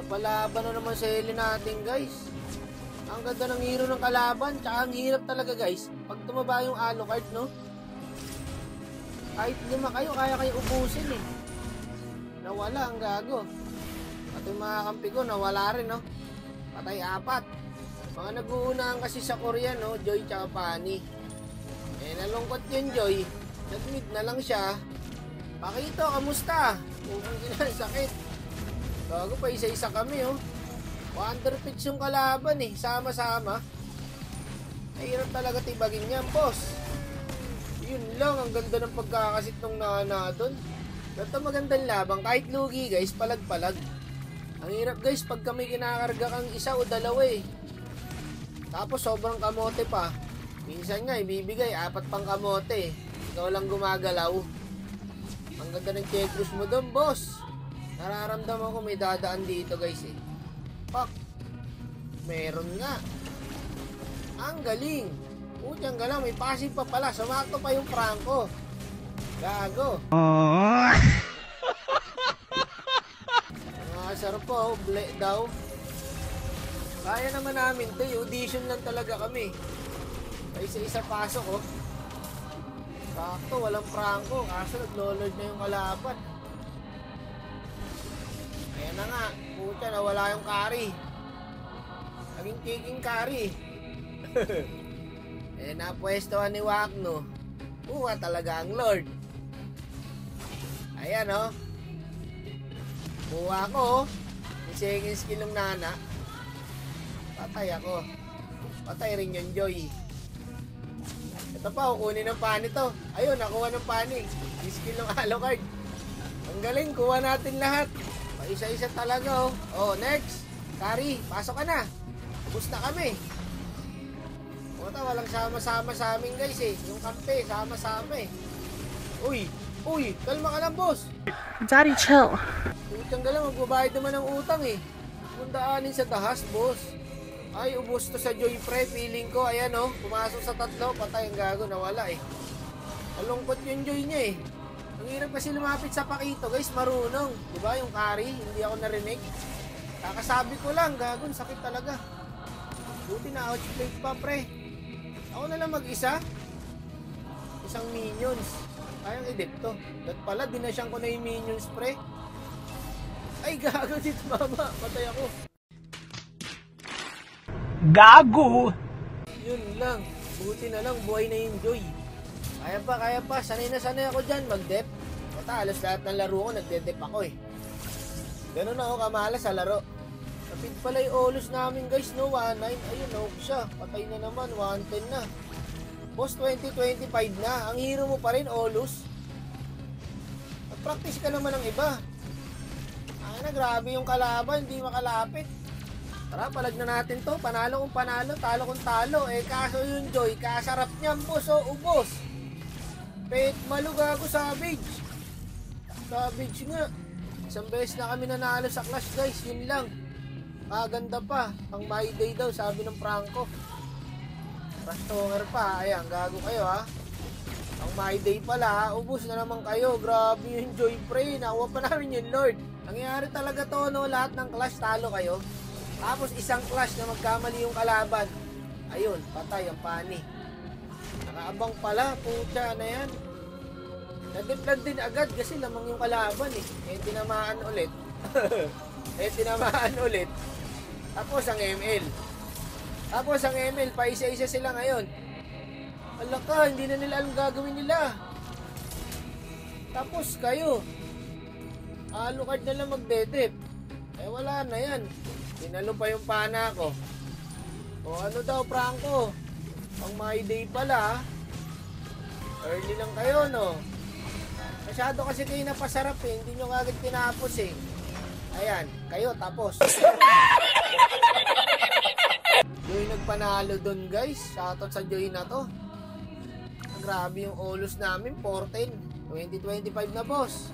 Napalaban na naman sa heli natin, guys. Ang ganda ng hero ng kalaban. Tsaka ang hirap talaga, guys. Pag tumaba yung Alucard, no? Kahit 5 kayo, kaya kayo ubusin eh. Nawala ang gago. At yung mga kampi ko, nawala rin, no? Patay 4. Mga nag-uunahan kasi sa Korea, no? Joy tsaka Pani. Eh, nalungkot yun, Joy. Nag-mid na lang siya. Pakito, kamusta? Pupang sakit. Gago pa, isa-isa kami, oh. Wonder pitch yung kalaban, eh. Sama-sama. Mahirap talaga tibagin yan, boss. Yun lang, ang ganda ng pagkakasit ng Nana doon. Ito magandang labang. Kahit lugi, guys, palag-palag. Ang hirap, guys, pag kami kinakarga kang isa o dalawa, eh. Tapos sobrang kamote pa. Minsan nga, ibibigay 4 pang kamote. Ikaw lang gumagalaw. Ang ganda ng checklist mo doon, boss. Nararamdaman ko may dadaan dito, guys, eh. Pak. Meron nga. Ang galing. Putyang galang, may passive pa pala. Sumakto pa yung Franco. Gago. Mga sarap po, bleh daw. Kaya naman namin to, audition lang talaga kami. Isa-isa pasok, oh. Sakto, walang Franco. Kaso nag-lolord na yung kalaban. Ayan na nga. Putya, nawala yung carry. Naging kicking carry. Eh, napwestohan ni Wakno. Kuha talaga ang Lord. Ayan, oh. Kuha ko, oh. Yung second skill ng Nana. Patay ako. Patay rin yung Joy. Ito pa, kukunin ng Pani to. Ayun, nakuha ng Pani. Yung skill ng Alucard. Ang galing, kuha natin lahat. Isa-isa talaga, oh. Oh, next. Kari, pasok ka na. Ubus na kami. Puta, walang sama-sama sa amin, guys, eh. Yung kampe, sama-sama, eh. Uy, kalma ka lang, boss. Daddy, chill. Utang ka lang, magbabayad naman ng utang, eh. Mundaanin sa dahas, boss. Ay, ubos to sa Joy Pre. Feeling ko, ayan, oh. Pumasok sa 3, patay ang gago, nawala, eh. Malungkot yung Joy niya, eh. Ang hirap kasi lumapit sa Pakito, guys, marunong. Diba, yung carry, hindi ako narinig. Kakasabi ko lang, gagon, sakit talaga. Buti na outplate pa, pre. Ako na lang mag-isa. Isang minions. Kayang edit to. That pala, dinasyang ko na yung minions, pre. Ay, gago dito, mama. Patay ako. Gago! Yun lang. Buti na lang, buhay na yung Joy. Kaya pa. Sanay na sanay ako dyan, mag-dep. Halos lahat ng laro ko, nagde-dep ako, eh. Ganun ako kamala sa laro. Kapit pala yung Olus namin, guys, no? 1-9. Ayun, nahook siya. Patay na naman, 1-10 na. Boss, 2025 na. Ang hero mo pa rin, Olus. Mag-practice ka naman ng iba. Ay na, grabe yung kalaban, hindi makalapit. Tara, palag na natin to. Panalo kung panalo, talo kung talo. Eh, kaso yung Joy, kasarap niyan, boss, o ubos. Pet malugago, Savage. Savage nga. Isang beses na kami nanalo sa Clash, guys. Yun lang. Maganda pa. Pang my day daw, sabi ng Franco. Rastonger pa. Ayan, gago kayo, ha. Pang my day pala, ha. Ubus na naman kayo. Grabe yung Joy Pre. Nakuha pa namin yung Lord. Nangyayari talaga to, no? Lahat ng Clash, talo kayo. Tapos isang Clash na magkamali yung kalaban. Ayun, patay ang Pani. Nakaabang pala. Pucha na yan. Nadiplag din agad kasi lamang yung kalaban, eh. Eh, tinamaan ulit. Tapos ang ML. Pa isa-isa sila ngayon. Ala ka, hindi na nila alam gagawin nila. Tapos kayo. Alucard na lang magdedep. Eh, wala na yan. Tinalo pa yung pana ko. O ano daw, Franco? Pang my day pala. Early lang kayo, no? Masyado kasi kayo napasarap, eh. Hindi nyo agad tinapos, eh. Ayan, kayo tapos. Joy nagpanalo dun, guys. Shoutout sa Joy na to. Grabe yung Olus namin, 14. 2025 na, boss.